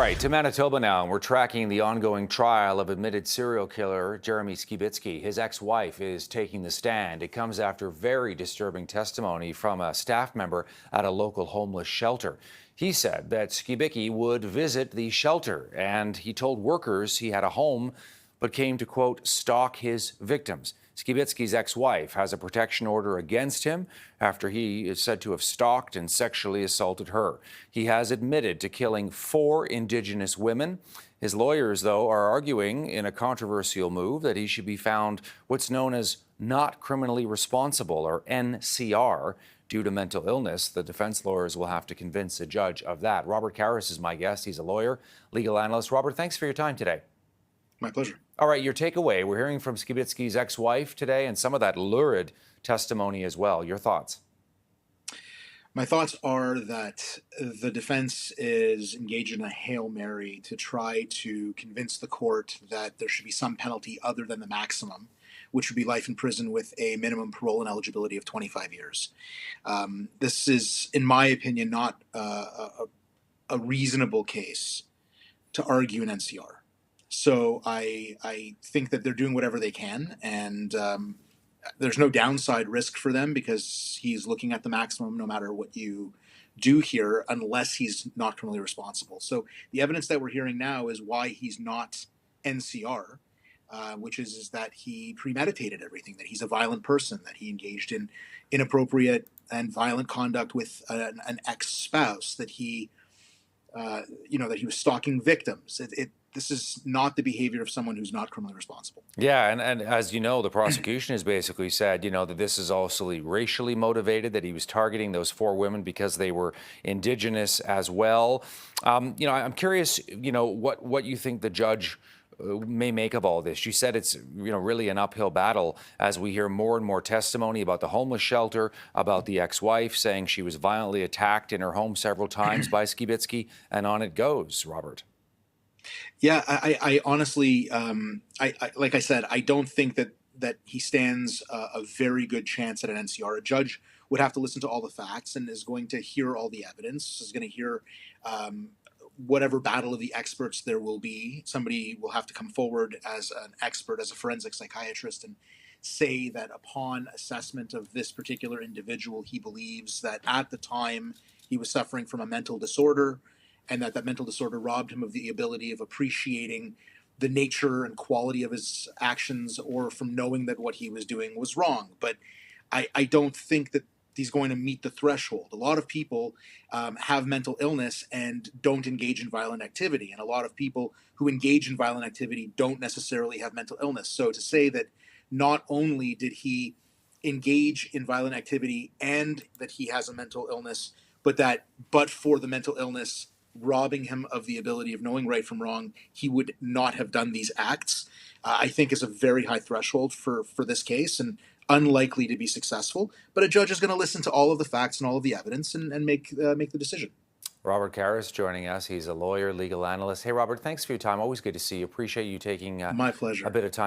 right, to Manitoba now, and we're tracking the ongoing trial of admitted serial killer Jeremy Skibicki. His ex-wife is taking the stand. It comes after very disturbing testimony from a staff member at a local homeless shelter. He said that Skibicki would visit the shelter, and he told workers he had a home, but came to, quote, stalk his victims. Skibicki's ex-wife has a protection order against him after he is said to have stalked and sexually assaulted her. He has admitted to killing 4 Indigenous women. His lawyers, though, are arguing in a controversial move that he should be found what's known as not criminally responsible, or NCR, due to mental illness. The defense lawyers will have to convince a judge of that. Robert Karras is my guest. He's a lawyer, legal analyst. Robert, thanks for your time today. My pleasure. All right, your takeaway. We're hearing from Skibicki's ex-wife today and some of that lurid testimony as well. Your thoughts? My thoughts are that the defense is engaged in a Hail Mary to try to convince the court that there should be some penalty other than the maximum, which would be life in prison with a minimum parole and eligibility of 25 years. This is, in my opinion, not a reasonable case to argue an NCR. So I think that they're doing whatever they can, and there's no downside risk for them because he's looking at the maximum no matter what you do here, unless he's not criminally responsible. So the evidence that we're hearing now is why he's not NCR, which is that he premeditated everything, that he's a violent person, that he engaged in inappropriate and violent conduct with an ex-spouse, that he, that he was stalking victims. This is not the behavior of someone who's not criminally responsible. Yeah, and as you know, the prosecution has basically said, that this is also racially motivated, that he was targeting those 4 women because they were Indigenous as well. I'm curious, what you think the judge may make of all this. You said it's, really an uphill battle as we hear more and more testimony about the homeless shelter, about the ex-wife saying she was violently attacked in her home several times by Skibicki, and on it goes, Robert. Yeah, I honestly, like I said, I don't think that he stands a very good chance at an NCR. A judge would have to listen to all the facts and is going to hear all the evidence, is going to hear whatever battle of the experts there will be. Somebody will have to come forward as an expert, as a forensic psychiatrist, and say that upon assessment of this particular individual, he believes that at the time he was suffering from a mental disorder, and that mental disorder robbed him of the ability of appreciating the nature and quality of his actions, or from knowing that what he was doing was wrong. But I don't think that he's going to meet the threshold. A lot of people have mental illness and don't engage in violent activity, and a lot of people who engage in violent activity don't necessarily have mental illness. So to say that not only did he engage in violent activity and that he has a mental illness, but for the mental illness robbing him of the ability of knowing right from wrong, he would not have done these acts, I think is a very high threshold for this case, and unlikely to be successful. But a judge is going to listen to all of the facts and all of the evidence and make the decision. Robert Karras joining us. He's a lawyer, legal analyst. Hey, Robert, thanks for your time. Always good to see you. Appreciate you taking My pleasure. a bit of time.